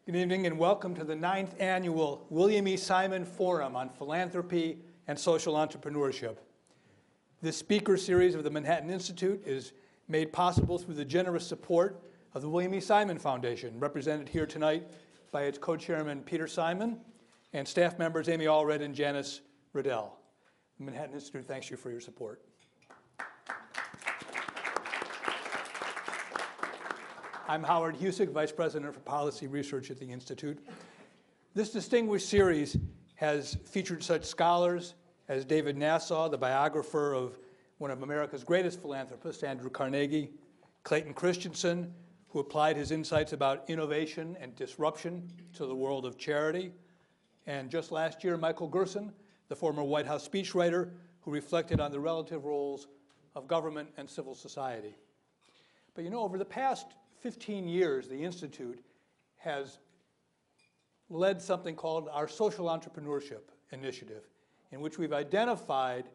Good evening and welcome to the 9th Annual William E. Simon Forum on Philanthropy and Social Entrepreneurship. This speaker series of the Manhattan Institute is made possible through the generous support of the William E. Simon Foundation, represented here tonight by its co-chairman Peter Simon and staff members Amy Allred and Janice Riddell. The Manhattan Institute thanks you for your support. I'm Howard Husock, Vice President for Policy Research at the Institute. This distinguished series has featured such scholars as David Nassau, the biographer of one of America's greatest philanthropists, Andrew Carnegie, Clayton Christensen, who applied his insights about innovation and disruption to the world of charity, and just last year, Michael Gerson, the former White House speechwriter, who reflected on the relative roles of government and civil society. But you know, over the past 15 years, the Institute has led something called our Social Entrepreneurship Initiative, in which we've identified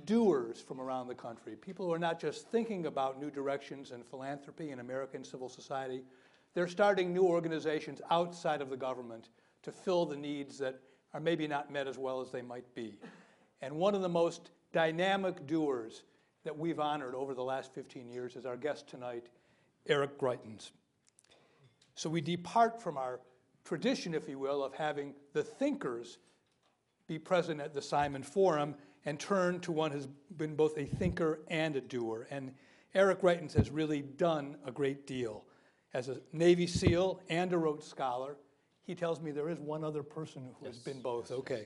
doers from around the country, people who are not just thinking about new directions in philanthropy and American civil society, they're starting new organizations outside of the government to fill the needs that are maybe not met as well as they might be. And one of the most dynamic doers that we've honored over the last 15 years is our guest tonight, Eric Greitens. So we depart from our tradition, if you will, of having the thinkers be present at the Simon Forum and turn to one who's been both a thinker and a doer. And Eric Greitens has really done a great deal. As a Navy SEAL and a Rhodes Scholar, he tells me there is one other person who has been both. Okay.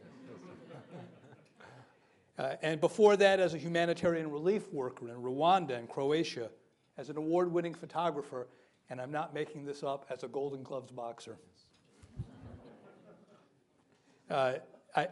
And before that, as a humanitarian relief worker in Rwanda and Croatia, as an award-winning photographer, and I'm not making this up, as a Golden Gloves boxer. I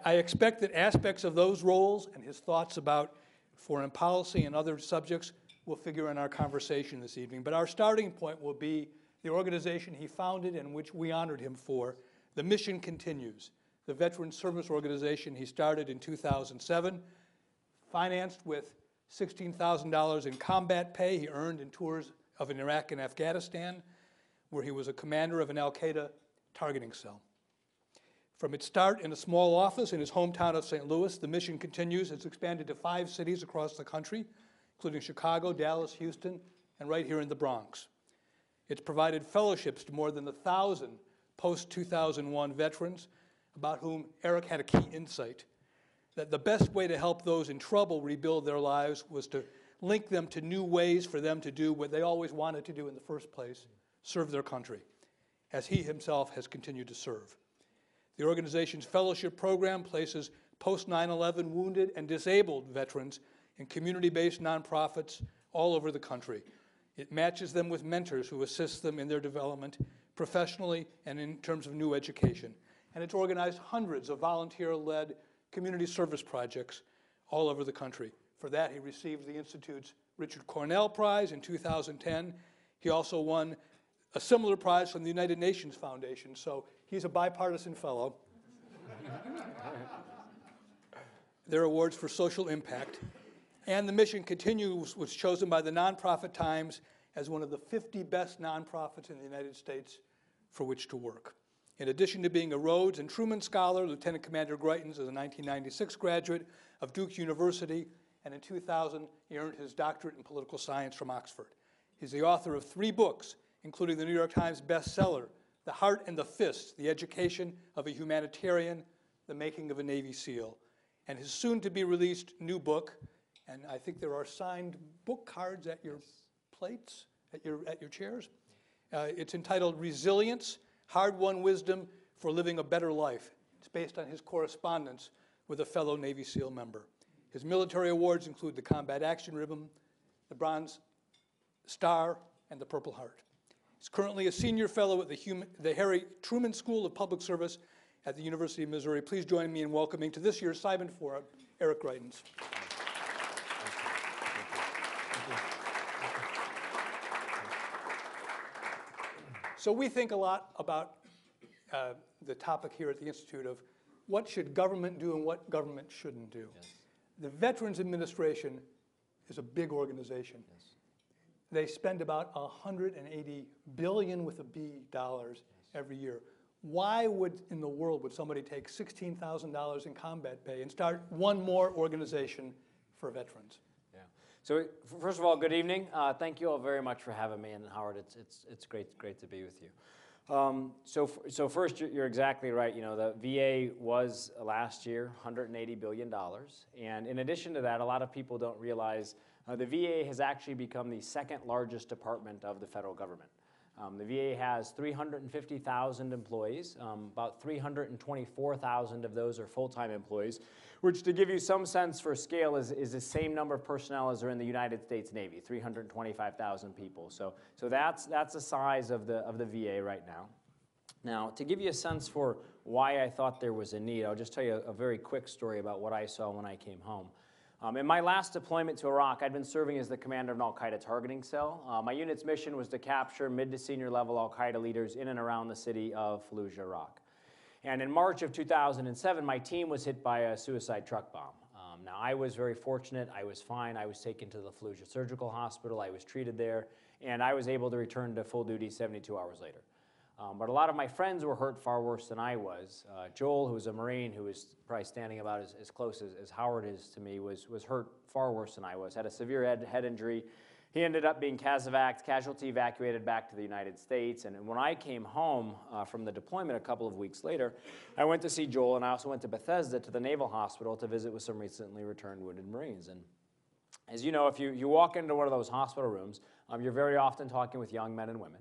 expect that aspects of those roles and his thoughts about foreign policy and other subjects will figure in our conversation this evening. But our starting point will be the organization he founded and which we honored him for. The Mission Continues, the veteran service organization he started in 2007, financed with $16,000 in combat pay he earned in tours of Iraq and Afghanistan, where he was a commander of an al-Qaeda targeting cell. From its start in a small office in his hometown of St. Louis, the Mission Continues has expanded to 5 cities across the country, including Chicago, Dallas, Houston, and right here in the Bronx. It's provided fellowships to more than 1,000 post-2001 veterans, about whom Eric had a key insight, that the best way to help those in trouble rebuild their lives was to link them to new ways for them to do what they always wanted to do in the first place, serve their country, as he himself has continued to serve. The organization's fellowship program places post-9/11 wounded and disabled veterans in community-based nonprofits all over the country. It matches them with mentors who assist them in their development professionally and in terms of new education. And it's organized hundreds of volunteer-led community service projects all over the country. For that, he received the Institute's Richard Cornell Prize in 2010. He also won a similar prize from the United Nations Foundation, so he's a bipartisan fellow. Their awards for social impact. And the Mission Continues was chosen by the Nonprofit Times as one of the 50 best nonprofits in the United States for which to work. In addition to being a Rhodes and Truman Scholar, Lieutenant Commander Greitens is a 1996 graduate of Duke University, and in 2000, he earned his doctorate in political science from Oxford. He's the author of 3 books, including the New York Times bestseller, The Heart and the Fist, The Education of a Humanitarian, The Making of a Navy SEAL, and his soon-to-be-released new book, and I think there are signed book cards at your plates, at your chairs. It's entitled Resilience, Hard-Won Wisdom for Living a Better Life. It's based on his correspondence with a fellow Navy SEAL member. His military awards include the Combat Action Ribbon, the Bronze Star, and the Purple Heart. He's currently a senior fellow at the Harry Truman School of Public Service at the University of Missouri. Please join me in welcoming to this year's Simon Forum, Eric Greitens. So we think a lot about the topic here at the Institute of what should government do and what government shouldn't do. Yes. The Veterans Administration is a big organization. Yes. They spend about $180 billion with a B dollars every year. why in the world would somebody take $16,000 in combat pay and start one more organization for veterans? Yeah. So first of all, good evening. Thank you all very much for having me, and Howard, it's great to be with you. So first, you're exactly right. You know, the VA was last year $180 billion, and in addition to that, a lot of people don't realize the VA has actually become the second largest department of the federal government. The VA has 350,000 employees. About 324,000 of those are full-time employees, which, to give you some sense for scale, is the same number of personnel as are in the United States Navy, 325,000 people. So that's the size of the VA right now. Now, to give you a sense for why I thought there was a need, I'll just tell you a very quick story about what I saw when I came home. In my last deployment to Iraq, I'd been serving as the commander of an al-Qaeda targeting cell. My unit's mission was to capture mid to senior level al-Qaeda leaders in and around the city of Fallujah, Iraq. And in March of 2007, my team was hit by a suicide truck bomb. Now, I was very fortunate. I was fine. I was taken to the Fallujah Surgical Hospital. I was treated there, and I was able to return to full duty 72 hours later. But a lot of my friends were hurt far worse than I was. Joel, who was a Marine, who was probably standing about as close as Howard is to me, was hurt far worse than I was, had a severe head injury. He ended up being casualty evacuated back to the United States. And when I came home from the deployment a couple of weeks later, I went to see Joel, and I also went to Bethesda to the Naval Hospital to visit with some recently returned wounded Marines. And as you know, if you walk into one of those hospital rooms, you're very often talking with young men and women.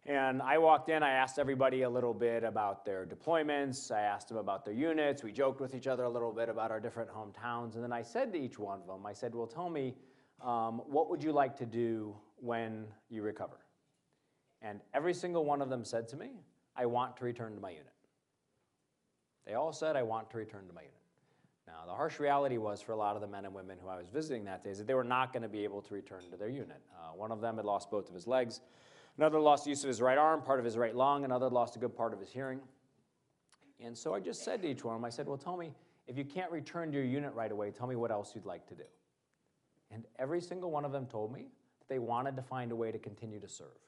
And I walked in, I asked everybody a little bit about their deployments, I asked them about their units, we joked with each other a little bit about our different hometowns, and then I said to each one of them, I said, well, tell me, what would you like to do when you recover? And every single one of them said to me, I want to return to my unit. They all said, I want to return to my unit. Now, the harsh reality was for a lot of the men and women who I was visiting that day is that they were not going to be able to return to their unit. One of them had lost both of his legs. Another lost use of his right arm, part of his right lung. Another lost a good part of his hearing. And so I just said to each one of them, I said, well, tell me, if you can't return to your unit right away, tell me what else you'd like to do. And every single one of them told me that they wanted to find a way to continue to serve.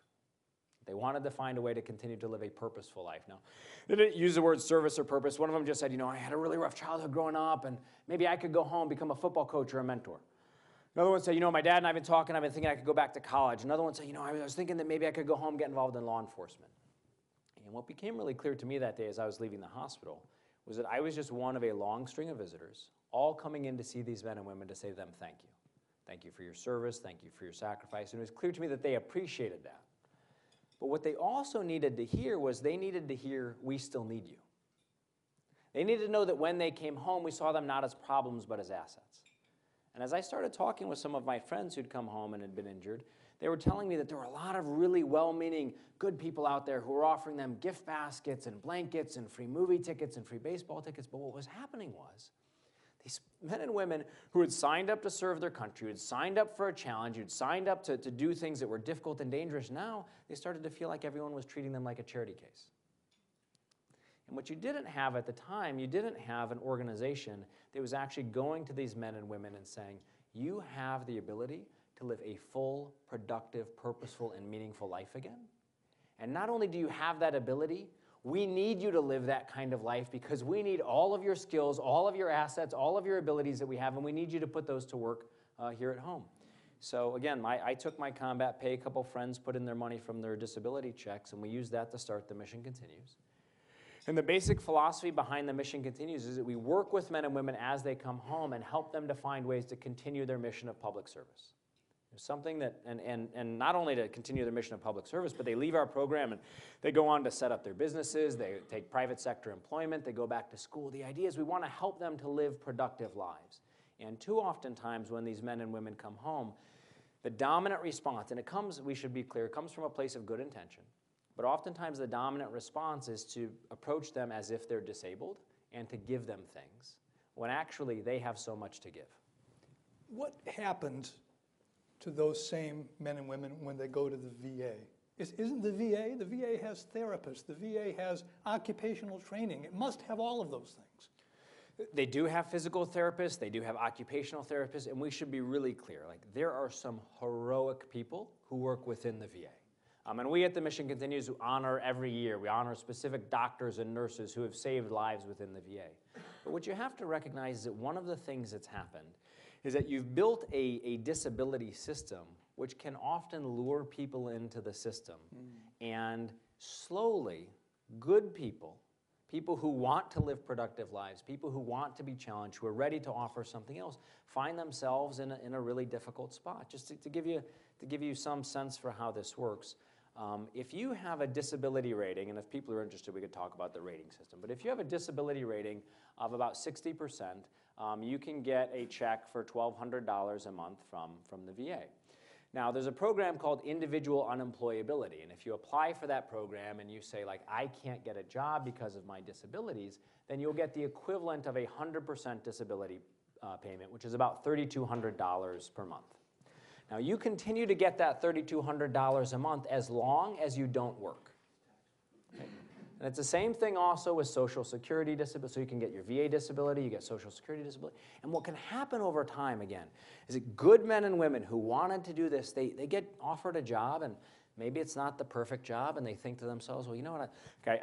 They wanted to find a way to continue to live a purposeful life. Now, they didn't use the word service or purpose. One of them just said, you know, I had a really rough childhood growing up, and maybe I could go home, become a football coach or a mentor. Another one said, you know, my dad and I have been talking, I've been thinking I could go back to college. Another one said, you know, I was thinking that maybe I could go home, get involved in law enforcement. And what became really clear to me that day as I was leaving the hospital was that I was just one of a long string of visitors, all coming in to see these men and women to say to them, thank you. Thank you for your service, thank you for your sacrifice. And it was clear to me that they appreciated that. But what they also needed to hear was they needed to hear, we still need you. They needed to know that when they came home, we saw them not as problems, but as assets. And as I started talking with some of my friends who'd come home and had been injured, they were telling me that there were a lot of really well-meaning, good people out there who were offering them gift baskets and blankets and free movie tickets and free baseball tickets. But what was happening was these men and women who had signed up to serve their country, who had signed up for a challenge, who had signed up to do things that were difficult and dangerous, now they started to feel like everyone was treating them like a charity case. And what you didn't have at the time, you didn't have an organization that was actually going to these men and women and saying, you have the ability to live a full, productive, purposeful, and meaningful life again. And not only do you have that ability, we need you to live that kind of life because we need all of your skills, all of your assets, all of your abilities that we have, and we need you to put those to work here at home. So again, I took my combat pay, a couple friends put in their money from their disability checks, and we used that to start The Mission Continues. And the basic philosophy behind The Mission Continues is that we work with men and women as they come home and help them to find ways to continue their mission of public service. There's something that, and not only to continue their mission of public service, but they leave our program and they go on to set up their businesses, they take private sector employment, they go back to school. The idea is we want to help them to live productive lives. And too often times when these men and women come home, the dominant response, and it comes, we should be clear, it comes from a place of good intention. But oftentimes the dominant response is to approach them as if they're disabled and to give them things, when actually they have so much to give. What happens to those same men and women when they go to the VA? Isn't the VA has therapists, the VA has occupational training. It must have all of those things. They do have physical therapists, they do have occupational therapists, and we should be really clear, like there are some heroic people who work within the VA. And we at the Mission Continues honor every year. We honor specific doctors and nurses who have saved lives within the VA. But what you have to recognize is that one of the things that's happened is that you've built a disability system which can often lure people into the system. And slowly, good people, people who want to live productive lives, people who want to be challenged, who are ready to offer something else, find themselves in a really difficult spot. Just to give you some sense for how this works, if you have a disability rating, and if people are interested, we could talk about the rating system, but if you have a disability rating of about 60%, you can get a check for $1,200 a month from the VA. Now, there's a program called individual unemployability, and if you apply for that program and you say, like, I can't get a job because of my disabilities, then you'll get the equivalent of a 100% disability payment, which is about $3,200 per month. Now, you continue to get that $3,200 a month as long as you don't work. Okay? And it's the same thing also with Social Security disability. So you can get your VA disability, you get Social Security disability. And what can happen over time, again, is that good men and women who wanted to do this, they get offered a job, and maybe it's not the perfect job, and they think to themselves, well, you know what,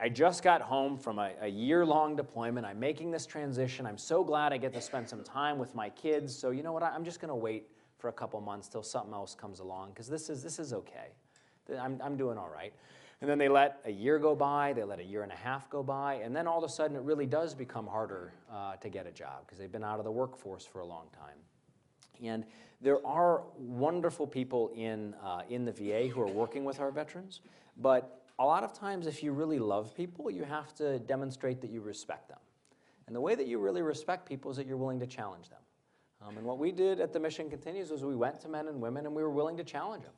I just got home from a year-long deployment. I'm making this transition. I'm so glad I get to spend some time with my kids. So you know what, I'm just going to wait for a couple months till something else comes along, because this is okay. I'm doing all right. And then they let a year go by, they let a year and a half go by, and then all of a sudden it really does become harder to get a job because they've been out of the workforce for a long time. And there are wonderful people in the VA who are working with our veterans, but a lot of times if you really love people, you have to demonstrate that you respect them. And the way that you really respect people is that you're willing to challenge them. And what we did at the Mission Continues was we went to men and women and we were willing to challenge them.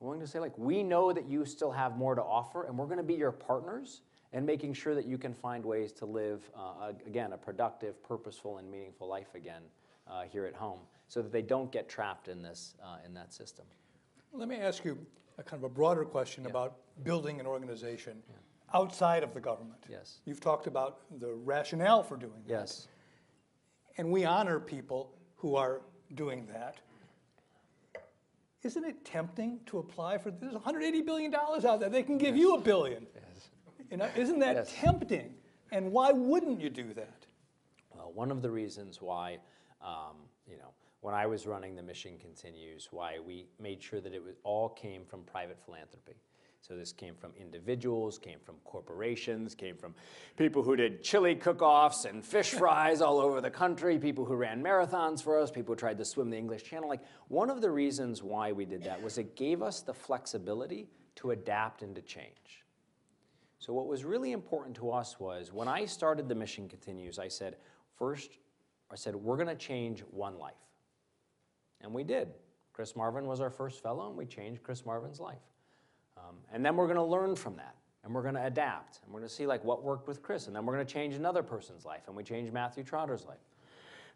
We're willing to say, like, we know that you still have more to offer, and we're going to be your partners in making sure that you can find ways to live, again, a productive, purposeful, and meaningful life again here at home, so that they don't get trapped in this, in that system. Let me ask you a kind of a broader question about building an organization outside of the government. Yes. You've talked about the rationale for doing that. Yes. And we honor people who are doing that. Isn't it tempting to apply for, there's $180 billion out there, they can give you $1 billion. Yes. You know, isn't that tempting? And why wouldn't you do that? Well, one of the reasons why, you know, when I was running the Mission Continues, why we made sure that it all came from private philanthropy. So this came from individuals, came from corporations, came from people who did chili cook-offs and fish fries all over the country, people who ran marathons for us, people who tried to swim the English Channel. Like, one of the reasons why we did that was it gave us the flexibility to adapt and to change. So what was really important to us was, when I started the Mission Continues, I said, we're going to change one life. And we did. Chris Marvin was our first fellow, and we changed Chris Marvin's life. And then we're going to learn from that, and we're going to adapt, and we're going to see, like, what worked with Chris, and then we're going to change another person's life, and we changed Matthew Trotter's life.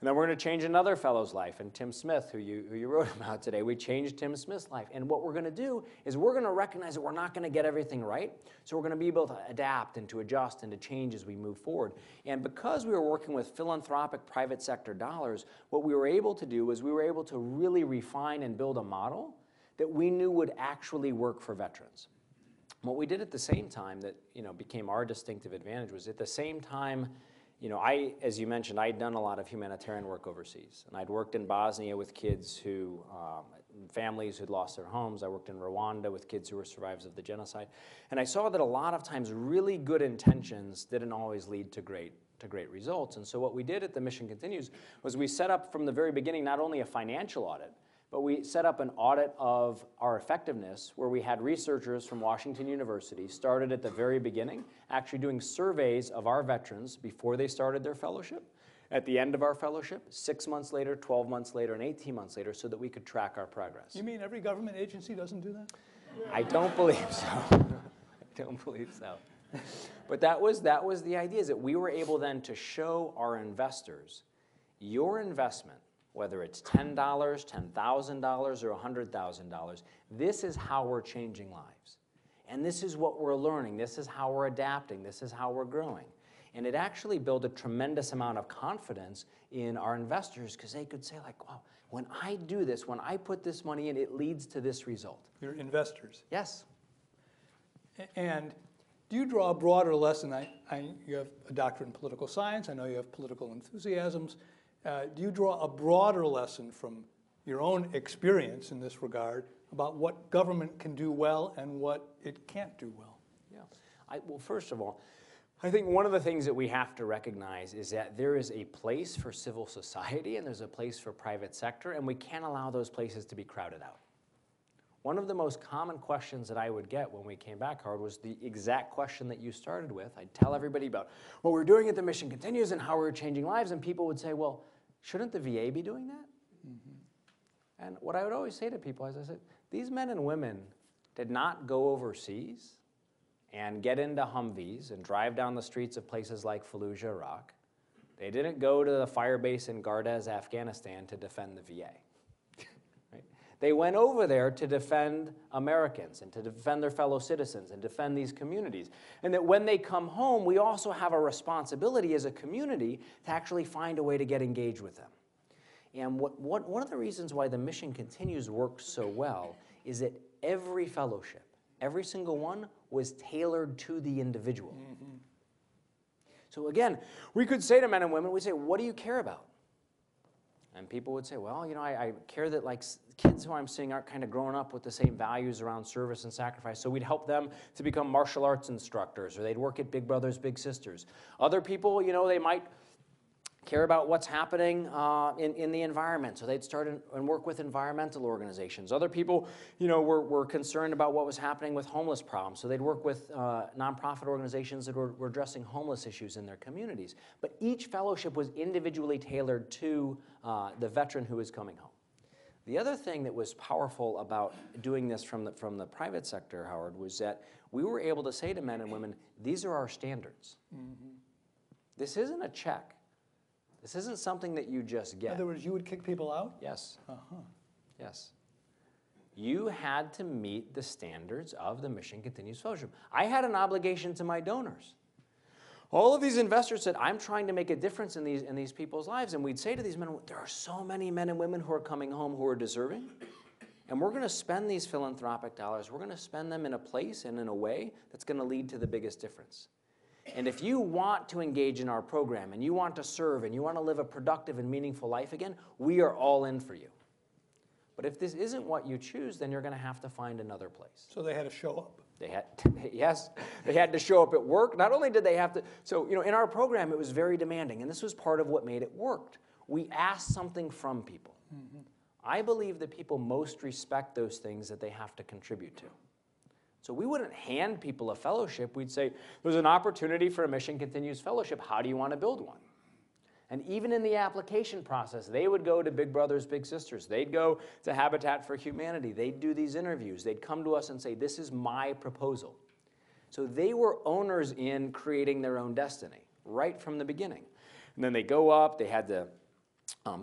And then we're going to change another fellow's life, and Tim Smith, who you wrote about today, we changed Tim Smith's life. And what we're going to do is we're going to recognize that we're not going to get everything right, so we're going to be able to adapt and to adjust and to change as we move forward. And because we were working with philanthropic private sector dollars, what we were able to do was we were able to really refine and build a model that we knew would actually work for veterans. What we did at the same time that, you know, became our distinctive advantage was, at the same time, you know, as you mentioned, I'd done a lot of humanitarian work overseas, and I'd worked in Bosnia with kids who, families who'd lost their homes. I worked in Rwanda with kids who were survivors of the genocide, and I saw that a lot of times really good intentions didn't always lead to great results. And so what we did at the Mission Continues was we set up from the very beginning not only a financial audit, but we set up an audit of our effectiveness, where we had researchers from Washington University started at the very beginning, actually doing surveys of our veterans before they started their fellowship, at the end of our fellowship, 6 months later, 12 months later, and 18 months later, so that we could track our progress. You mean every government agency doesn't do that? I don't believe so. I don't believe so. But that was the idea, is that we were able then to show our investors, your investment, whether it's $10, $10,000, or $100,000, this is how we're changing lives. And this is what we're learning. This is how we're adapting. This is how we're growing. And it actually built a tremendous amount of confidence in our investors, because they could say, like, wow, when I do this, when I put this money in, it leads to this result. Your investors. Yes. And do you draw a broader lesson? You have a doctorate in political science. I know you have political enthusiasms. Do you draw a broader lesson from your own experience in this regard about what government can do well and what it can't do well? Yeah. Well, first of all, I think one of the things that we have to recognize is that there is a place for civil society and there's a place for private sector, and we can't allow those places to be crowded out. One of the most common questions that I would get when we came back, Howard, was the exact question that you started with. I'd tell everybody about what we're doing at the Mission Continues and how we're changing lives, and people would say, well, shouldn't the VA be doing that? Mm-hmm. And what I would always say to people is, I said, these men and women did not go overseas and get into Humvees and drive down the streets of places like Fallujah, Iraq. They didn't go to the fire base in Gardez, Afghanistan to defend the VA. Right? They went over there to defend Americans and to defend their fellow citizens and defend these communities. And that when they come home, we also have a responsibility as a community to actually find a way to get engaged with them. And one of the reasons why the Mission Continues worked so well is that every fellowship, every single one, was tailored to the individual. Mm-hmm. So again, we could say to men and women, we'd say, what do you care about? And people would say, well, you know, I care that like kids who I'm seeing aren't kind of growing up with the same values around service and sacrifice. So we'd help them to become martial arts instructors, or they'd work at Big Brothers Big Sisters. Other people, you know, they might care about what's happening in the environment, so they'd start and work with environmental organizations. Other people, you know, were concerned about what was happening with homeless problems, so they'd work with nonprofit organizations that were addressing homeless issues in their communities. But each fellowship was individually tailored to the veteran who was coming home. The other thing that was powerful about doing this from the private sector, Howard, was that we were able to say to men and women, these are our standards. Mm-hmm. This isn't a check. This isn't something that you just get. In other words, you would kick people out? Yes. Yes. You had to meet the standards of the Mission Continues Fellowship. I had an obligation to my donors. All of these investors said, I'm trying to make a difference in these people's lives. And we'd say to these men, there are so many men and women who are coming home who are deserving. And we're going to spend these philanthropic dollars. We're going to spend them in a place and in a way that's going to lead to the biggest difference. And if you want to engage in our program, and you want to serve, and you want to live a productive and meaningful life again, we are all in for you. But if this isn't what you choose, then you're going to have to find another place. So they had to show up. Yes, they had to show up at work. Not only did they have to, so, you know, in our program, it was very demanding, and this was part of what made it work. We asked something from people. Mm-hmm. I believe that people most respect those things that they have to contribute to. So we wouldn't hand people a fellowship. We'd say, there's an opportunity for a Mission Continues Fellowship. How do you want to build one? And even in the application process, they would go to Big Brothers Big Sisters. They'd go to Habitat for Humanity. They'd do these interviews. They'd come to us and say, this is my proposal. So they were owners in creating their own destiny right from the beginning. And then they go up. They had to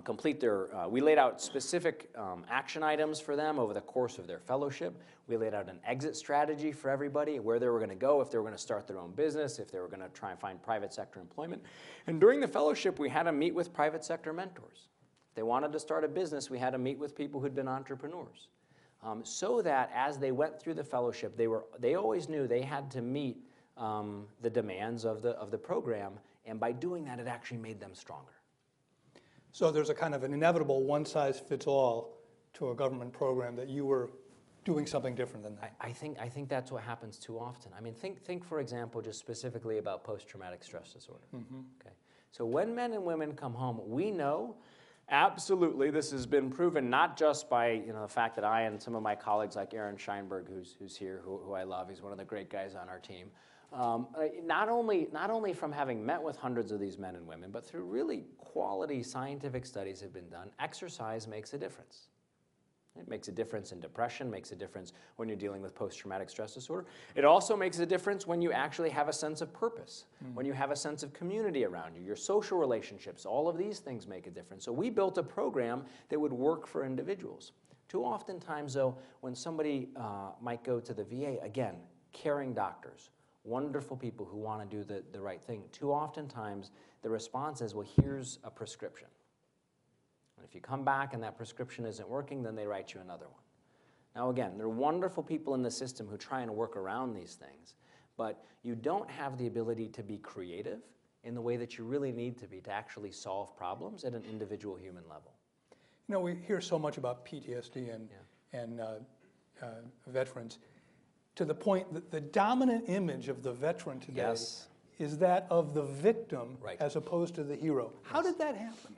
complete their, we laid out specific action items for them over the course of their fellowship. We laid out an exit strategy for everybody, where they were going to go, if they were going to start their own business, if they were going to try and find private sector employment. And during the fellowship, we had to meet with private sector mentors. If they wanted to start a business, we had to meet with people who'd been entrepreneurs. So that as they went through the fellowship, they always knew they had to meet the demands of the program, and by doing that, it actually made them stronger. So there's a kind of an inevitable one-size-fits-all to a government program that you were doing something different than that. I think that's what happens too often. I mean, think for example, just specifically about post-traumatic stress disorder. Mm-hmm. Okay. So when men and women come home, we know absolutely this has been proven not just by the fact that I and some of my colleagues like Aaron Scheinberg, who's here, who I love, he's one of the great guys on our team. Not only from having met with hundreds of these men and women, but through really quality scientific studies have been done, exercise makes a difference. It makes a difference in depression, makes a difference when you're dealing with post-traumatic stress disorder. It also makes a difference when you actually have a sense of purpose, when you have a sense of community around you, your social relationships, all of these things make a difference. So we built a program that would work for individuals. Too oftentimes, though, when somebody might go to the VA, again, caring doctors, wonderful people who want to do the right thing. Too oftentimes, the response is, well, here's a prescription. And if you come back and that prescription isn't working, then they write you another one. Now again, there are wonderful people in the system who try and work around these things, but you don't have the ability to be creative in the way that you really need to be to actually solve problems at an individual human level. You know, we hear so much about PTSD and veterans, to the point that the dominant image of the veteran today is that of the victim as opposed to the hero. How did that happen?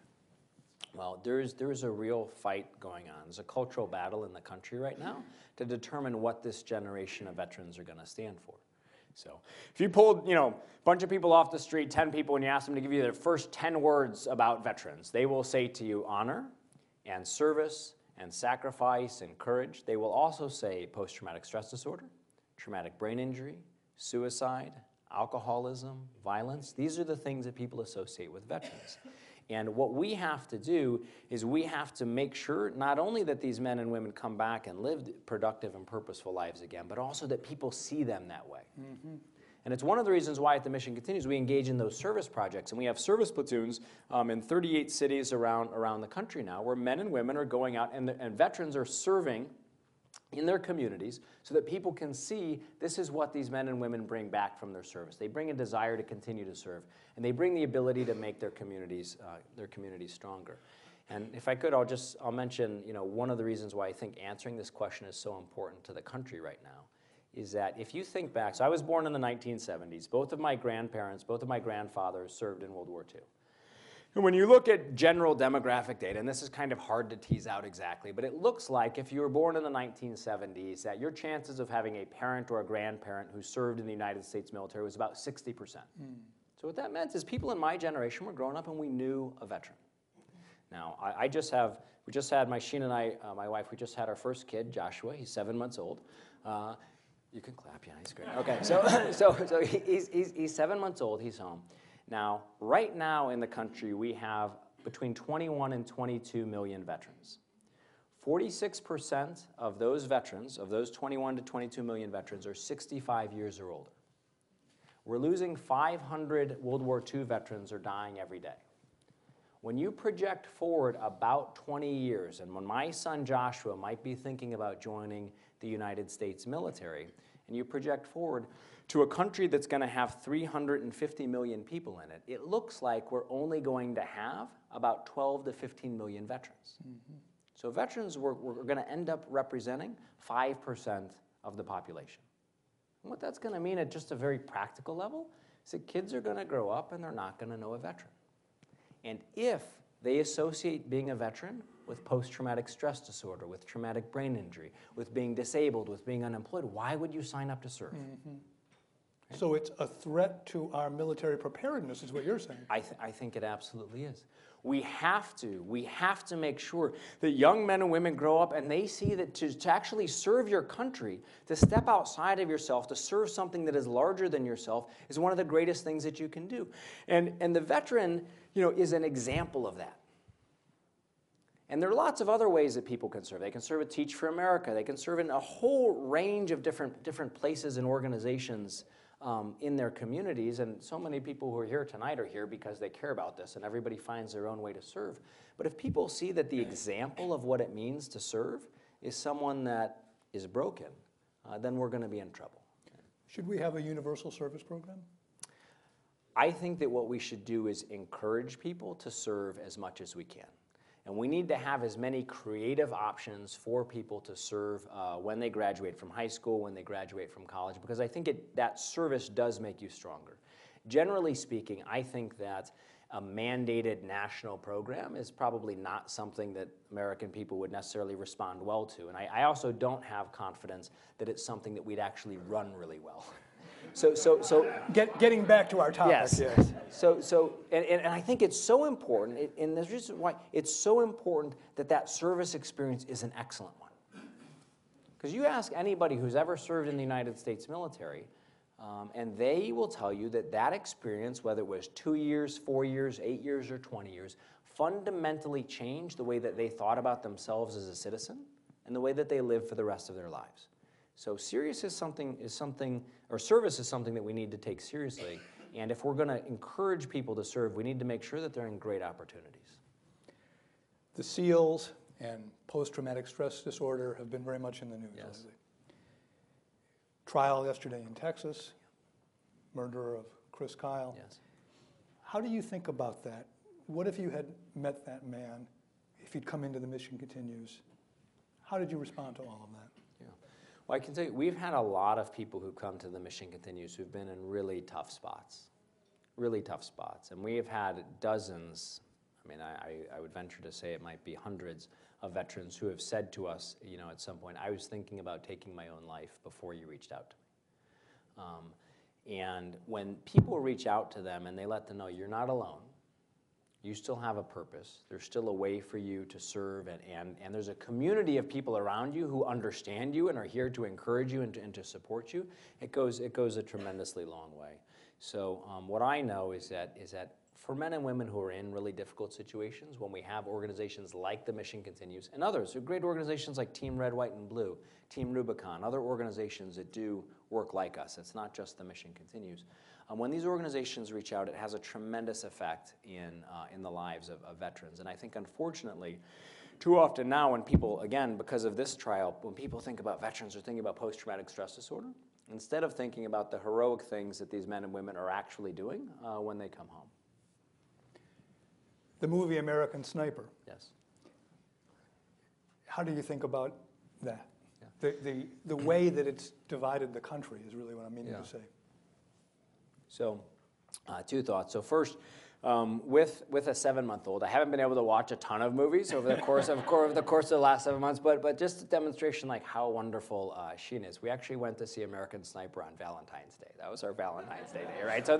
Well, there's a real fight going on. There's a cultural battle in the country right now to determine what this generation of veterans are going to stand for. So if you pulled, a bunch of people off the street, 10 people, and you ask them to give you their first 10 words about veterans, they will say to you honor and service and sacrifice and courage. They will also say post-traumatic stress disorder, traumatic brain injury, suicide, alcoholism, violence. These are the things that people associate with veterans. And what we have to do is we have to make sure not only that these men and women come back and live productive and purposeful lives again, but also that people see them that way. Mm-hmm. And it's one of the reasons why at the Mission Continues we engage in those service projects. And we have service platoons in 38 cities around the country now where men and women are going out and veterans are serving in their communities so that people can see this is what these men and women bring back from their service. They bring a desire to continue to serve, and they bring the ability to make their communities stronger. And if I could, I'll mention, one of the reasons why I think answering this question is so important to the country right now is that if you think back, so I was born in the 1970s. Both of my grandparents, both of my grandfathers served in World War II. And when you look at general demographic data, and this is kind of hard to tease out exactly, but it looks like if you were born in the 1970s, that your chances of having a parent or a grandparent who served in the United States military was about 60%. So what that meant is people in my generation were growing up and we knew a veteran. Now, we just had, Sheen and I, my wife, we just had our first kid, Joshua. He's 7 months old. You can clap, yeah, he's great. Okay, so he's 7 months old, he's home. Now, right now in the country, we have between 21 and 22 million veterans. 46% of those veterans, of those 21 to 22 million veterans, are 65 years or older. We're losing 500 World War II veterans are dying every day. When you project forward about 20 years, and when my son Joshua might be thinking about joining the United States military, and you project forward to a country that's going to have 350 million people in it, it looks like we're only going to have about 12 to 15 million veterans. Mm-hmm. So veterans, we're going to end up representing 5% of the population. And what that's going to mean at just a very practical level is that kids are going to grow up and they're not going to know a veteran. And if they associate being a veteran with post-traumatic stress disorder, with traumatic brain injury, with being disabled, with being unemployed, why would you sign up to serve? Mm-hmm. Right? So it's a threat to our military preparedness, is what you're saying. I think it absolutely is. We have to make sure that young men and women grow up and they see that to actually serve your country, to step outside of yourself, to serve something that is larger than yourself is one of the greatest things that you can do. And the veteran, is an example of that. And there are lots of other ways that people can serve. They can serve at Teach for America. They can serve in a whole range of different places and organizations in their communities. And so many people who are here tonight are here because they care about this, and everybody finds their own way to serve. But if people see that the example of what it means to serve is someone that is broken, then we're going to be in trouble. Should we have a universal service program? I think that what we should do is encourage people to serve as much as we can. And we need to have as many creative options for people to serve when they graduate from high school, when they graduate from college, because I think that service does make you stronger. Generally speaking, I think that a mandated national program is probably not something that American people would necessarily respond well to. And I also don't have confidence that it's something that we'd actually run really well. So getting back to our topic. Yes. And I think it's so important, and there's reason why it's so important that service experience is an excellent one. Because you ask anybody who's ever served in the United States military, and they will tell you that experience, whether it was 2 years, 4 years, 8 years, or 20 years, fundamentally changed the way that they thought about themselves as a citizen and the way that they live for the rest of their lives. So service is something that we need to take seriously. And if we're going to encourage people to serve, we need to make sure that they're in great opportunities. The SEALs and post-traumatic stress disorder have been very much in the news Yes. lately. Trial yesterday in Texas, murder of Chris Kyle. Yes. How do you think about that? What if you had met that man, if he'd come into the Mission Continues? How did you respond to all of that? Yeah. Well, I can tell you, we've had a lot of people who come to the Mission Continues who've been in really tough spots. Really tough spots. And we have had dozens, I mean, I would venture to say it might be hundreds of veterans who have said to us, you know, at some point, I was thinking about taking my own life before you reached out to me. And when people reach out to them and they let them know you're not alone, you still have a purpose, there's still a way for you to serve, and there's a community of people around you who understand you and are here to encourage you and to support you, it goes a tremendously long way. So what I know is that for men and women who are in really difficult situations, when we have organizations like the Mission Continues, and others, great organizations like Team Red, White, and Blue, Team Rubicon, other organizations that do work like us, it's not just the Mission Continues. When these organizations reach out, it has a tremendous effect in the lives of veterans. And I think, unfortunately, too often now when people, again, because of this trial, when people think about veterans or thinking about post-traumatic stress disorder, instead of thinking about the heroic things that these men and women are actually doing when they come home. The movie American Sniper. Yes. How do you think about that? Yeah. The way that it's divided the country is really what I'm meaning to say. So, two thoughts. So first, with a 7-month-old, I haven't been able to watch a ton of movies over the course of the last 7 months, but just a demonstration like how wonderful she is. We actually went to see American Sniper on Valentine's Day. That was our Valentine's Day, right? So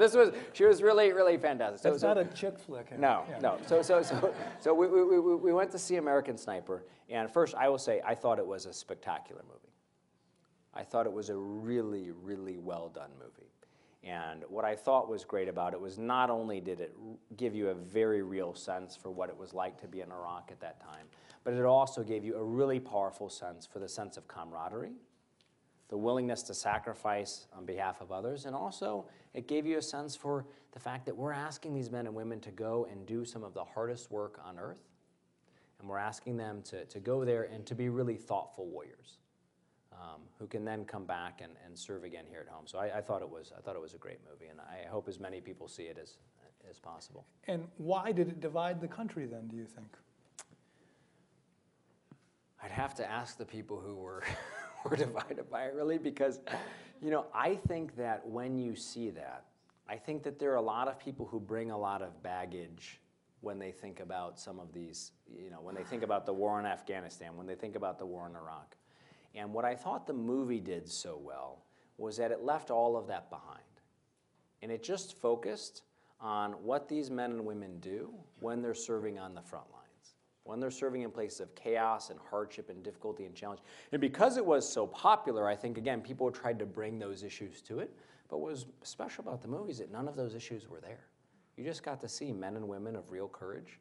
she was really, really fantastic. That's not a chick flick. No, yeah. No. So we went to see American Sniper, and first I will say I thought it was a spectacular movie. I thought it was a really, really well done movie. And what I thought was great about it was not only did it give you a very real sense for what it was like to be in Iraq at that time, but it also gave you a really powerful sense for the sense of camaraderie, the willingness to sacrifice on behalf of others, and also it gave you a sense for the fact that we're asking these men and women to go and do some of the hardest work on earth, and we're asking them to go there and to be really thoughtful warriors. Who can then come back and serve again here at home. So I thought it was a great movie, and I hope as many people see it as possible. And why did it divide the country then, do you think? I'd have to ask the people who were divided by it, really, because, you know, I think that when you see that, I think that there are a lot of people who bring a lot of baggage when they think about some of these, you know, when they think about the war in Afghanistan, when they think about the war in Iraq. And what I thought the movie did so well was that it left all of that behind. And it just focused on what these men and women do when they're serving on the front lines, when they're serving in places of chaos and hardship and difficulty and challenge. And because it was so popular, I think, again, people tried to bring those issues to it. But what was special about the movie is that none of those issues were there. You just got to see men and women of real courage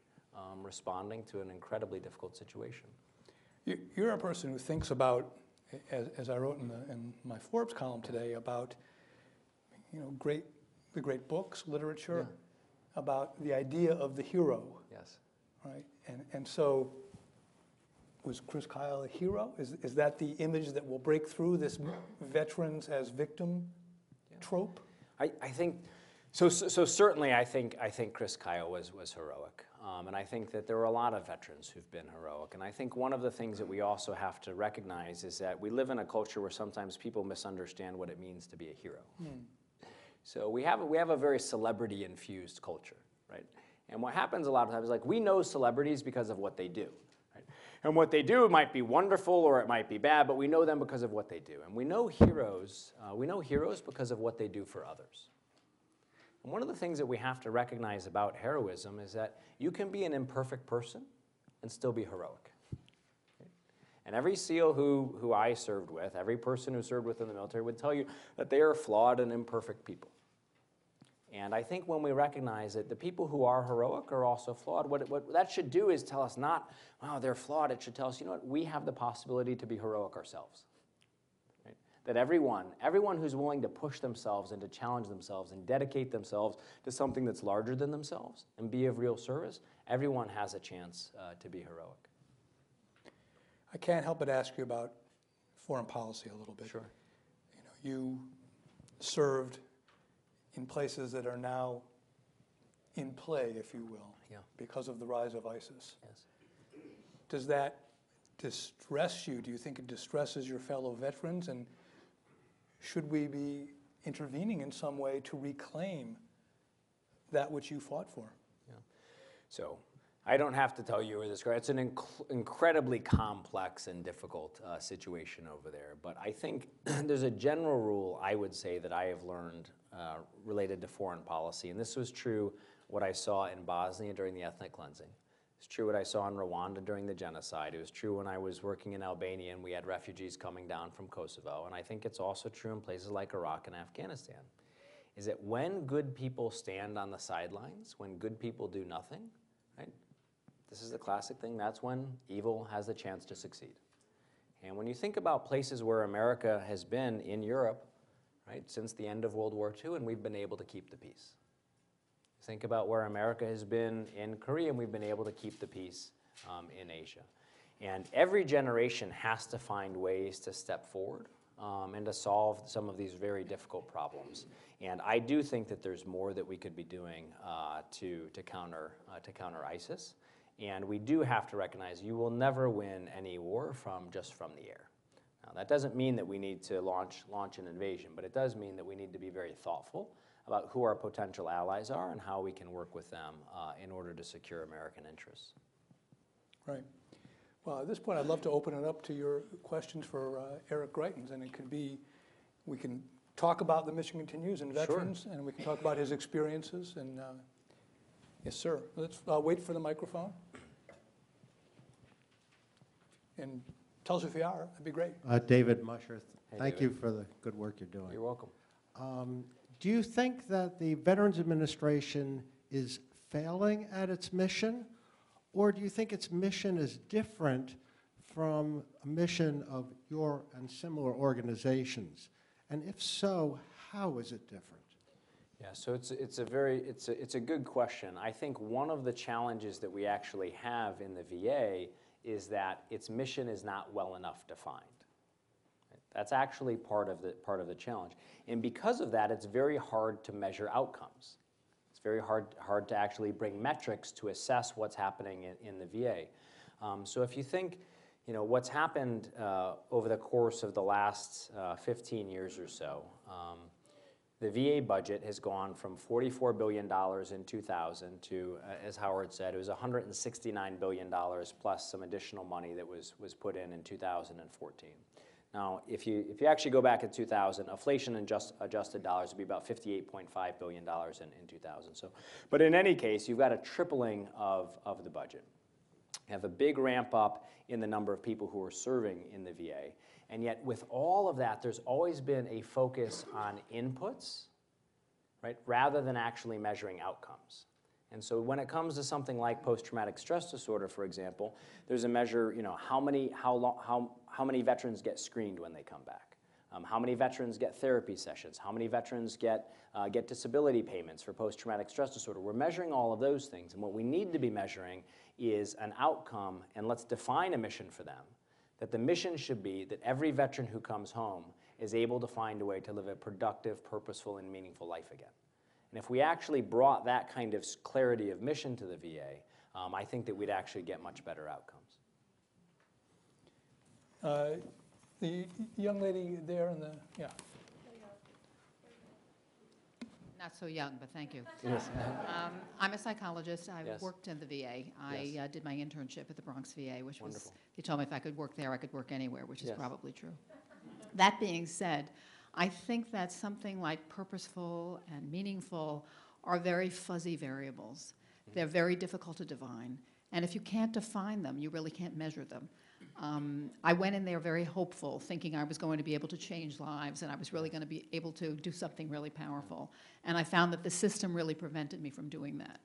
responding to an incredibly difficult situation. You're a person who thinks about, as I wrote in my Forbes column today, about, you know, the great books, literature, about the idea of the hero. Yes. Right, and so, was Chris Kyle a hero? Is that the image that will break through this veterans as victim trope? I think. So certainly, I think Chris Kyle was heroic, and I think that there were a lot of veterans who've been heroic. And I think one of the things that we also have to recognize is that we live in a culture where sometimes people misunderstand what it means to be a hero. So we have a very celebrity-infused culture, right? And what happens a lot of times is, like, we know celebrities because of what they do, right? And what they do might be wonderful or it might be bad, but we know them because of what they do. And we know heroes because of what they do for others. And one of the things that we have to recognize about heroism is that you can be an imperfect person and still be heroic. And every SEAL who I served with, every person who served within the military would tell you that they are flawed and imperfect people. And I think when we recognize that the people who are heroic are also flawed, what that should do is tell us not, wow, they're flawed. It should tell us, you know what, we have the possibility to be heroic ourselves. That everyone who's willing to push themselves and to challenge themselves and dedicate themselves to something that's larger than themselves and be of real service, everyone has a chance to be heroic. I can't help but ask you about foreign policy a little bit. Sure. You served in places that are now in play, if you will, because of the rise of ISIS. Yes. Does that distress you? Do you think it distresses your fellow veterans? And should we be intervening in some way to reclaim that which you fought for? Yeah. So I don't have to tell you or describe. It's an incredibly complex and difficult situation over there. But I think there's a general rule I would say that I have learned related to foreign policy, and this was true what I saw in Bosnia during the ethnic cleansing. It's true what I saw in Rwanda during the genocide. It was true when I was working in Albania and we had refugees coming down from Kosovo. And I think it's also true in places like Iraq and Afghanistan, is that when good people stand on the sidelines, when good people do nothing, right? This is the classic thing. That's when evil has the chance to succeed. And when you think about places where America has been in Europe, right, since the end of World War II, and we've been able to keep the peace. Think about where America has been in Korea, and we've been able to keep the peace in Asia. And every generation has to find ways to step forward and to solve some of these very difficult problems. And I do think that there's more that we could be doing to counter ISIS. And we do have to recognize you will never win any war just from the air. Now, that doesn't mean that we need to launch an invasion, but it does mean that we need to be very thoughtful about who our potential allies are and how we can work with them in order to secure American interests. Right. Well, at this point, I'd love to open it up to your questions for Eric Greitens, and it could be, we can talk about the mission continues and veterans, sure, and we can talk about his experiences. And yes, sir. Let's wait for the microphone. And tell us if you are. That'd be great. David Musher, Hey, thank David. you for the good work you're doing. You're welcome. Do you think that the Veterans Administration is failing at its mission, or do you think its mission is different from a mission of your and similar organizations? And if so, how is it different? Yeah, so it's a good question. I think one of the challenges that we actually have in the VA is that its mission is not well enough defined. That's actually part of the challenge. And because of that, it's very hard to measure outcomes. It's very hard to actually bring metrics to assess what's happening in the VA. So if you think, what's happened over the course of the last 15 years or so, the VA budget has gone from $44 billion in 2000 to, as Howard said, it was $169 billion plus some additional money that was put in 2014. Now, if you actually go back in 2000, inflation adjusted dollars would be about $58.5 billion in 2000. So, but in any case, you've got a tripling of the budget. You have a big ramp up in the number of people who are serving in the VA. And yet with all of that, there's always been a focus on inputs, right, rather than actually measuring outcomes. And so when it comes to something like post-traumatic stress disorder, for example, there's a measure, how many veterans get screened when they come back? How many veterans get therapy sessions? How many veterans get disability payments for post-traumatic stress disorder? We're measuring all of those things, and what we need to be measuring is an outcome, and let's define a mission for them. That the mission should be that every veteran who comes home is able to find a way to live a productive, purposeful, and meaningful life again. And if we actually brought that kind of clarity of mission to the VA, I think that we'd actually get much better outcomes. The young lady there in the, yeah. Not so young, but thank you. Yes. I'm a psychologist. I Yes. worked in the VA. I Yes. Did my internship at the Bronx VA, which Wonderful. was, they told me if I could work there, I could work anywhere, which is Yes. probably true. That being said, I think that something like purposeful and meaningful are very fuzzy variables. They're very difficult to define. And if you can't define them, you really can't measure them. I went in there very hopeful, thinking I was going to be able to change lives and I was really going to be able to do something really powerful. And I found that the system really prevented me from doing that.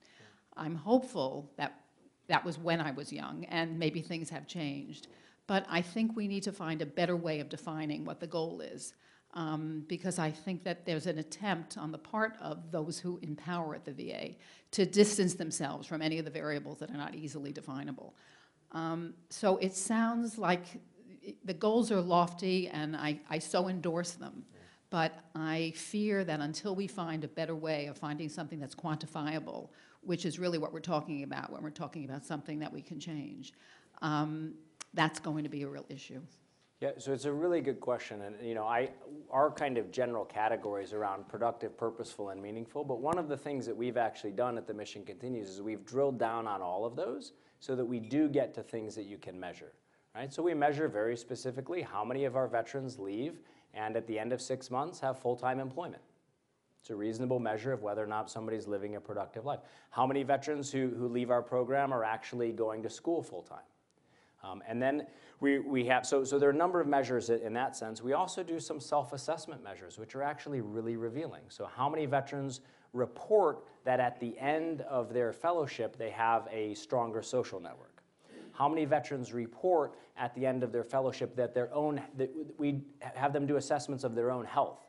I'm hopeful that that was when I was young and maybe things have changed. But I think we need to find a better way of defining what the goal is. Because I think that there's an attempt on the part of those who empower at the VA to distance themselves from any of the variables that are not easily definable. So it sounds like the goals are lofty, and I so endorse them. But I fear that until we find a better way of finding something that's quantifiable, which is really what we're talking about when we're talking about something that we can change, that's going to be a real issue. Yeah, so it's a really good question, and our kind of general categories around productive, purposeful, and meaningful, but one of the things that we've actually done at the Mission Continues is we've drilled down on all of those so that we do get to things that you can measure, right? So we measure very specifically how many of our veterans leave and at the end of 6 months have full-time employment. It's a reasonable measure of whether or not somebody's living a productive life. How many veterans who leave our program are actually going to school full-time? And then we have, so there are a number of measures in that sense. We also do some self-assessment measures, which are actually really revealing. So how many veterans report that at the end of their fellowship, they have a stronger social network? How many veterans report at the end of their fellowship that we have them do assessments of their own health,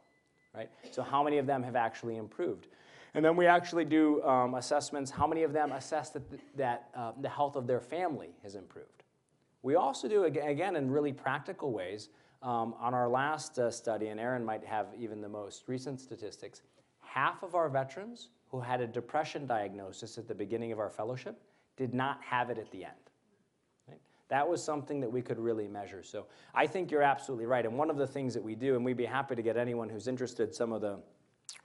right? So how many of them have actually improved? And then we actually do assessments. How many of them assess that the health of their family has improved? We also do, again, in really practical ways, on our last study, and Aaron might have even the most recent statistics, half of our veterans who had a depression diagnosis at the beginning of our fellowship did not have it at the end. Right? That was something that we could really measure. So I think you're absolutely right. And one of the things that we do, and we'd be happy to get anyone who's interested, there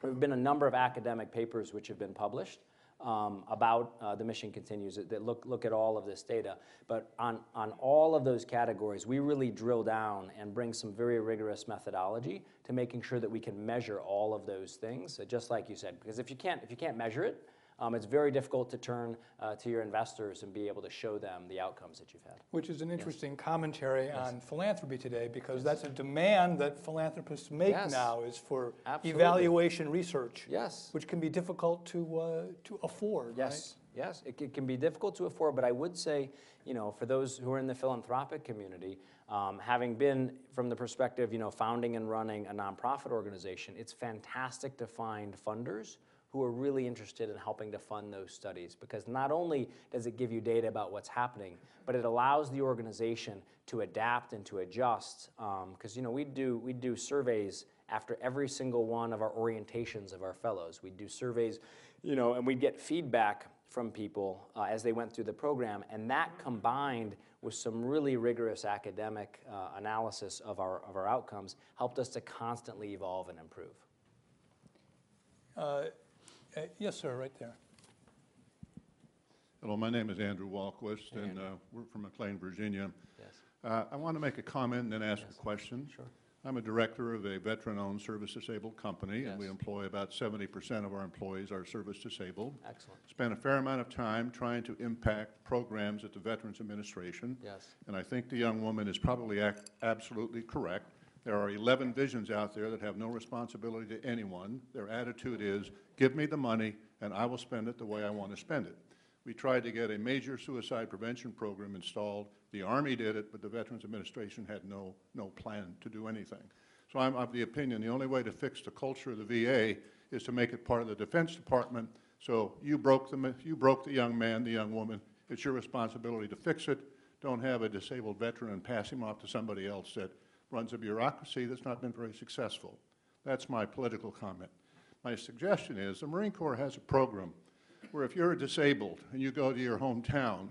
have been a number of academic papers which have been published about the Mission Continues that look at all of this data. But on all of those categories, we really drill down and bring some very rigorous methodology to making sure that we can measure all of those things, just like you said. Because if you can't measure it, it's very difficult to turn to your investors and be able to show them the outcomes that you've had. Which is an interesting commentary on philanthropy today, because that's a demand that philanthropists make now, is for evaluation research, which can be difficult to afford. Yes, right? Yes, it can be difficult to afford, but I would say, for those who are in the philanthropic community, having been from the perspective, founding and running a nonprofit organization, it's fantastic to find funders who are really interested in helping to fund those studies, because not only does it give you data about what's happening, but it allows the organization to adapt and to adjust. Because we do surveys after every single one of our orientations of our fellows. We do surveys, and we get feedback from people as they went through the program, and that combined with some really rigorous academic analysis of our outcomes helped us to constantly evolve and improve. Yes, sir, right there. Hello, my name is Andrew Walquist, and we're from McLean, Virginia. Yes. I want to make a comment and then ask a question. Sure. I'm a director of a veteran-owned service-disabled company, and we employ about 70% of our employees are service-disabled. Excellent. Spent a fair amount of time trying to impact programs at the Veterans Administration. Yes. And I think the young woman is probably absolutely correct. There are 11 visions out there that have no responsibility to anyone. Their attitude is, give me the money and I will spend it the way I want to spend it. We tried to get a major suicide prevention program installed. The Army did it, but the Veterans Administration had no plan to do anything. So I'm of the opinion the only way to fix the culture of the VA is to make it part of the Defense Department. So you broke the young man, the young woman. It's your responsibility to fix it. Don't have a disabled veteran and pass him off to somebody else that runs a bureaucracy that's not been very successful. That's my political comment. My suggestion is the Marine Corps has a program where if you're disabled and you go to your hometown,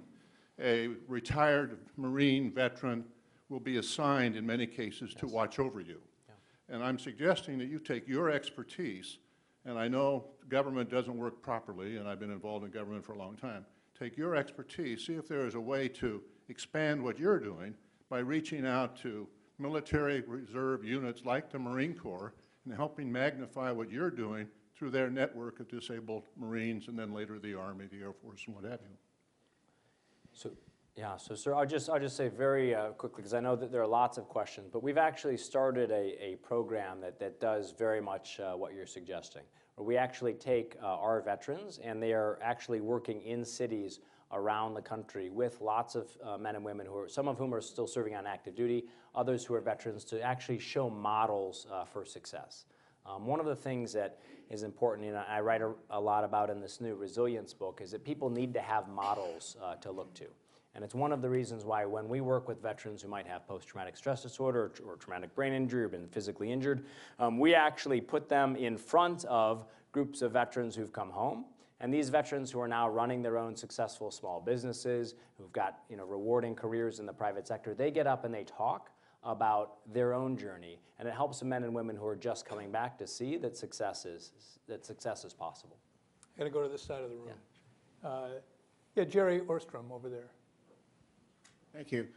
a retired Marine veteran will be assigned in many cases to watch over you. Yeah. And I'm suggesting that you take your expertise, and I know government doesn't work properly, and I've been involved in government for a long time. Take your expertise, see if there is a way to expand what you're doing by reaching out to military reserve units like the Marine Corps and helping magnify what you're doing through their network of disabled Marines and then later the Army, the Air Force, and what have you. So sir, I'll just say very quickly, because I know that there are lots of questions, but we've actually started a program that does very much what you're suggesting, where we actually take our veterans, and they are actually working in cities around the country with lots of men and women some of whom are still serving on active duty, others who are veterans, to actually show models for success. One of the things that is important, and I write a lot about in this new resilience book, is that people need to have models to look to. And it's one of the reasons why when we work with veterans who might have post-traumatic stress disorder or traumatic brain injury or been physically injured, we actually put them in front of groups of veterans who've come home. And these veterans who are now running their own successful small businesses, who've got rewarding careers in the private sector, they get up and they talk about their own journey. And it helps the men and women who are just coming back to see that success is possible. I'm going to go to this side of the room. Yeah, Jerry Orstrom over there. Thank you.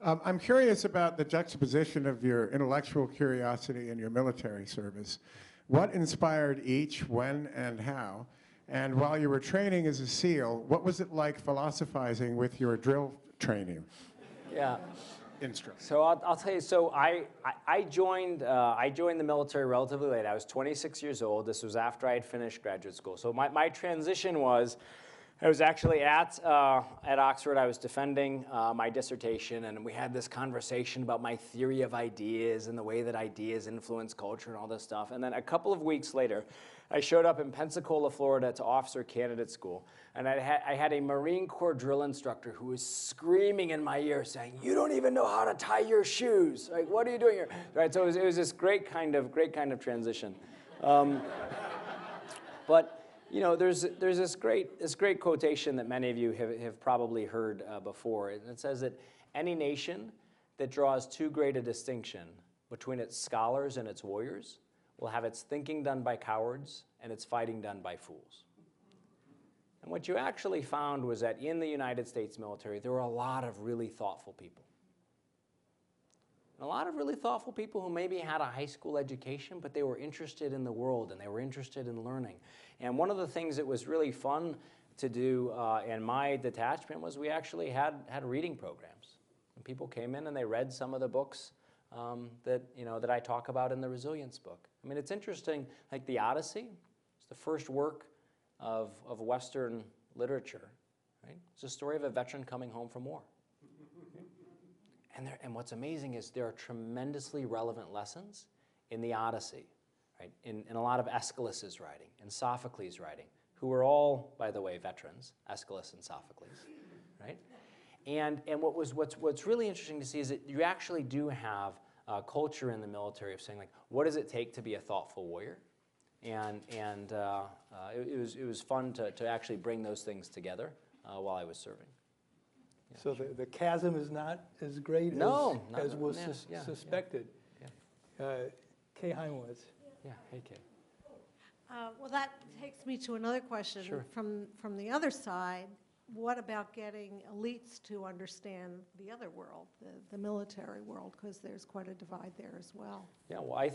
I'm curious about the juxtaposition of your intellectual curiosity and your military service. What inspired each, when, and how? And while you were training as a SEAL, what was it like philosophizing with your drill training? Yeah. Instructor. So I'll tell you. So I joined the military relatively late. I was 26 years old. This was after I had finished graduate school. So my transition was, I was actually at Oxford. I was defending my dissertation, and we had this conversation about my theory of ideas and the way that ideas influence culture and all this stuff. And then a couple of weeks later, I showed up in Pensacola, Florida to officer candidate school, and I had a Marine Corps drill instructor who was screaming in my ear saying, "You don't even know how to tie your shoes. Like, what are you doing here?" Right? So it was this great kind of transition. But there's this great quotation that many of you have probably heard before, and it says that any nation that draws too great a distinction between its scholars and its warriors will have its thinking done by cowards and its fighting done by fools. And what you actually found was that in the United States military, there were a lot of really thoughtful people. And a lot of really thoughtful people who maybe had a high school education, but they were interested in the world and they were interested in learning. And one of the things that was really fun to do in my detachment was we actually had reading programs. And people came in and they read some of the books that I talk about in the Resilience book. I mean, it's interesting, like the Odyssey, it's the first work of Western literature, right? It's a story of a veteran coming home from war. And what's amazing is there are tremendously relevant lessons in the Odyssey, right? In a lot of Aeschylus's writing, and Sophocles' writing, who were all, by the way, veterans, Aeschylus and Sophocles, right? And what's really interesting to see is that you actually do have a culture in the military of saying, like, what does it take to be a thoughtful warrior? And it was fun to actually bring those things together while I was serving. Yeah, So the chasm is not as great as was suspected. Yeah. Kay Heinwitz. Yeah, hey, Kay. Well, that takes me to another question. Sure. From the other side, what about getting elites to understand the other world, the military world, because there's quite a divide there as well. Yeah, well,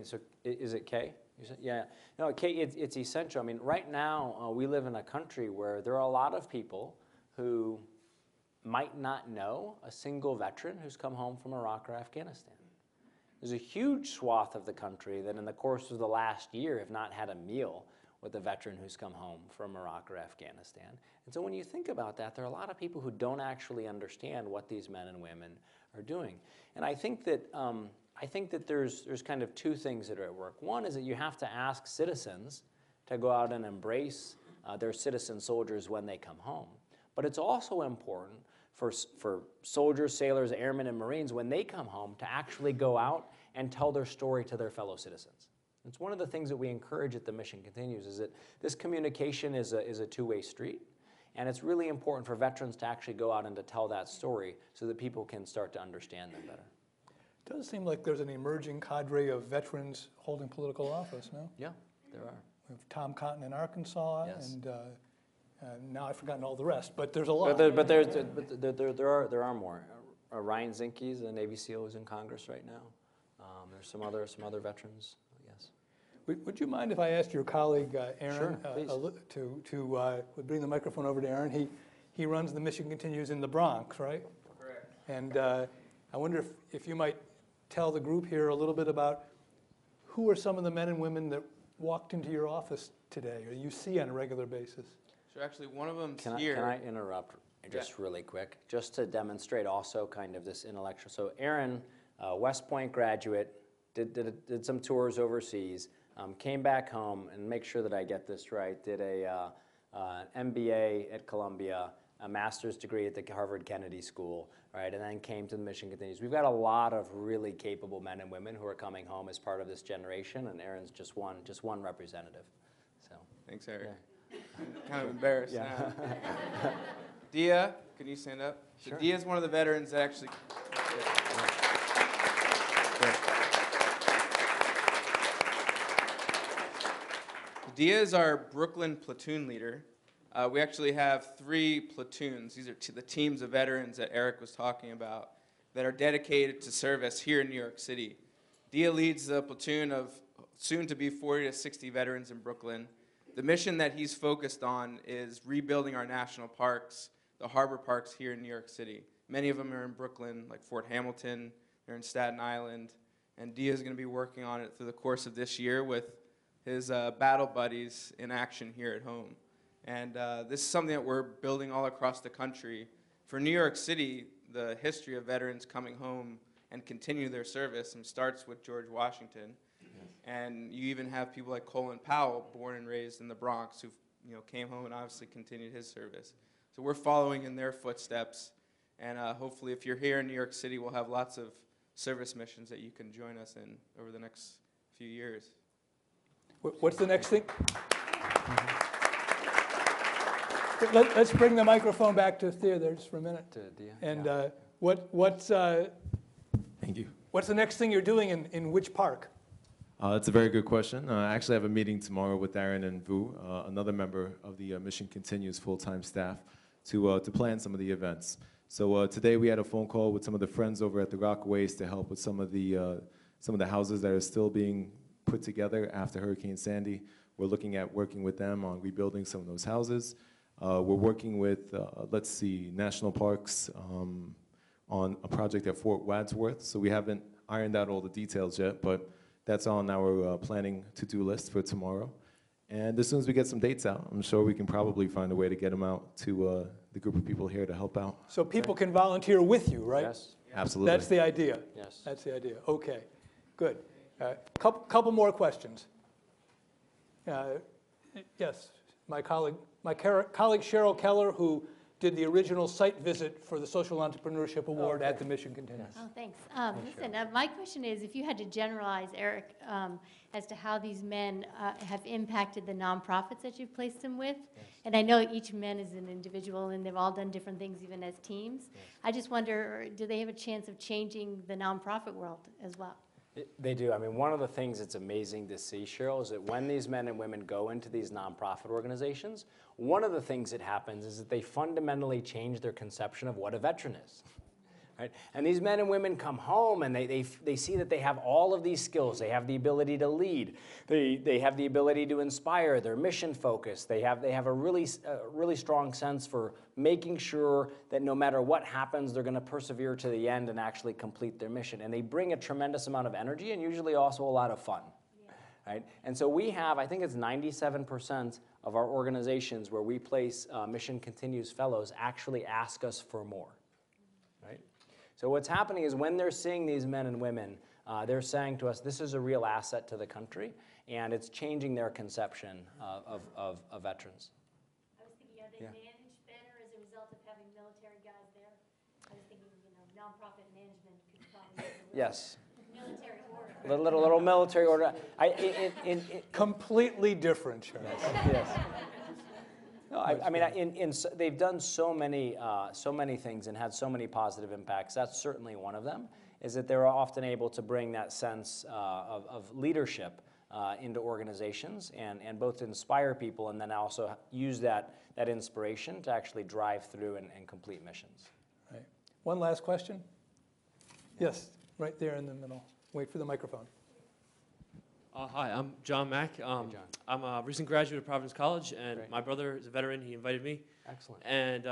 so is it Kay? You said, yeah. No, Kay, it's essential. I mean, right now, we live in a country where there are a lot of people who might not know a single veteran who's come home from Iraq or Afghanistan. There's a huge swath of the country that in the course of the last year have not had a meal with a veteran who's come home from Iraq or Afghanistan. And so when you think about that, there are a lot of people who don't actually understand what these men and women are doing. And I think that there's kind of two things that are at work. One is that you have to ask citizens to go out and embrace their citizen soldiers when they come home. But it's also important for soldiers, sailors, airmen, and Marines, when they come home, to actually go out and tell their story to their fellow citizens. It's one of the things that we encourage at the Mission Continues, is that this communication is a two-way street, and it's really important for veterans to actually go out and to tell that story so that people can start to understand them better. It does seem like there's an emerging cadre of veterans holding political office, no? Yeah, there are. We have Tom Cotton in Arkansas, Yes. and now I've forgotten all the rest, but there's a lot. But there are more. Ryan Zinke's a Navy SEAL who's in Congress right now. There's some other veterans. Yes. Would you mind if I asked your colleague, Aaron, Sure, to bring the microphone over to Aaron? He runs the Mission Continues in the Bronx, right? Correct. And I wonder if you might tell the group here a little bit about who are some of the men and women that walked into your office today, or you see on a regular basis? So actually, one of them's Can here. I interrupt just really quick, just to demonstrate also kind of this intellectual. So Aaron, West Point graduate, did some tours overseas, came back home, and make sure that I get this right, did an MBA at Columbia, a master's degree at the Harvard Kennedy School, right, and then came to the Mission Continues. We've got a lot of really capable men and women who are coming home as part of this generation, and Aaron's just one representative. So Thanks, Eric. yeah. I'm kind of embarrassed Yeah. now. Dia, can you stand up? So Sure. Dia is one of the veterans that actually. Dia is our Brooklyn platoon leader. We actually have 3 platoons. These are the teams of veterans that Eric was talking about that are dedicated to service here in New York City. Dia leads the platoon of soon to be 40 to 60 veterans in Brooklyn. The mission that he's focused on is rebuilding our national parks, the harbor parks here in New York City. Many of them are in Brooklyn, like Fort Hamilton, they're in Staten Island, and Dia is going to be working on it through the course of this year with his battle buddies in action here at home. And this is something that we're building all across the country. For New York City, the history of veterans coming home and continue their service starts with George Washington. And you even have people like Colin Powell, born and raised in the Bronx, who came home and obviously continued his service. So we're following in their footsteps. And hopefully, if you're here in New York City, we'll have lots of service missions that you can join us in over the next few years. What's the next thing? Let's bring the microphone back to Thea there just for a minute. To Dia. And Yeah. what's Thank you. the next thing you're doing in which park? That's a very good question. I actually have a meeting tomorrow with Aaron and Vu, another member of the Mission Continues full-time staff, to plan some of the events. So today we had a phone call with some of the friends over at the Rockaways to help with some of the houses that are still being put together after Hurricane Sandy. We're looking at working with them on rebuilding some of those houses. We're working with, National Parks on a project at Fort Wadsworth. So we haven't ironed out all the details yet, but that's on our planning to-do list for tomorrow. And as soon as we get some dates out, I'm sure we can probably find a way to get them out to the group of people here to help out. So people can volunteer with you, right? Yes. Absolutely. That's the idea. Yes. That's the idea. Okay, good. Couple more questions. Yes, my colleague Cheryl Keller, who did the original site visit for the Social Entrepreneurship Award at the Mission Continues. Oh, thanks. Listen, my question is, if you had to generalize, Eric, as to how these men have impacted the nonprofits that you've placed them with, and I know each man is an individual and they've all done different things even as teams, I just wonder, do they have a chance of changing the nonprofit world as well? They do. I mean, one of the things that's amazing to see, Cheryl, is that when these men and women go into these nonprofit organizations, one of the things that happens is that they fundamentally change their conception of what a veteran is. Right? And these men and women come home and they see that they have all of these skills. They have the ability to lead. They have the ability to inspire. They're mission focused. They have a really strong sense for making sure that no matter what happens, they're going to persevere to the end and actually complete their mission. And they bring a tremendous amount of energy and usually also a lot of fun. Yeah. Right? And so we have, I think it's 97% of our organizations where we place Mission Continues fellows actually ask us for more. Right? So what's happening is when they're seeing these men and women, they're saying to us, this is a real asset to the country, and it's changing their conception of veterans. I was thinking, are they managed better as a result of having military guys there? I was thinking, nonprofit management could probably use a Yes. military order. Little military order. Completely different, Charles. Yes. No, I mean, they've done so many things and had so many positive impacts. That's certainly one of them, is that they're often able to bring that sense of leadership into organizations and both to inspire people and then also use that inspiration to actually drive through and complete missions. Right. One last question? Yes, right there in the middle. Wait for the microphone. Hi, I'm John Mack. John. I'm a recent graduate of Providence College, and Great. my brother is a veteran. He invited me. Excellent. And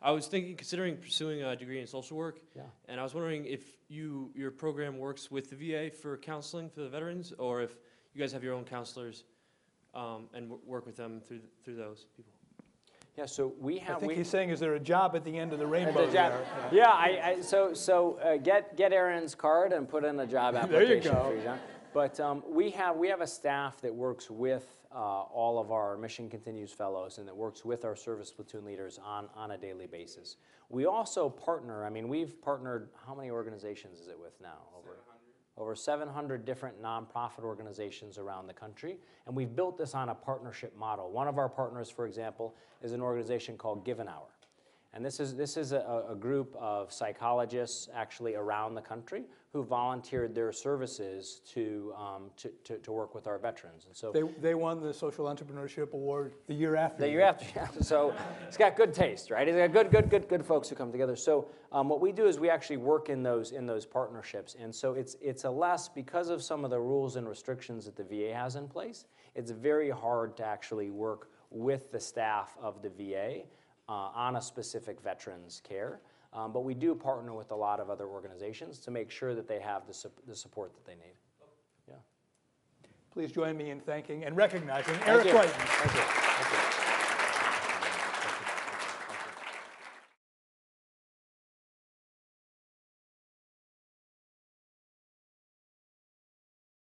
I was considering pursuing a degree in social work. Yeah. And I was wondering if your program works with the VA for counseling for the veterans, or if you guys have your own counselors and work with them through those people. Yeah, so we have. I think he's saying, is there a job at the end of the rainbow there? Yeah, so get Aaron's card and put in a job There you application go. for you, John. But we have a staff that works with all of our Mission Continues fellows and that works with our service platoon leaders on a daily basis. We also partner, I mean, we've partnered, how many organizations is it with now? Over 700 different nonprofit organizations around the country, and we've built this on a partnership model. One of our partners, for example, is an organization called Give an Hour. And this is a group of psychologists actually around the country who volunteered their services to work with our veterans. And so They won the Social Entrepreneurship Award the year after. the year after, yeah. So it's got good taste, right? It's got good folks who come together. So what we do is we actually work in those partnerships, and so it's a less, because of some of the rules and restrictions that the VA has in place. It's very hard to actually work with the staff of the VA on a specific veteran's care. But we do partner with a lot of other organizations to make sure that they have the support that they need. Yeah. Please join me in thanking and recognizing Thank Eric you. Greitens. Thank you. Thank you.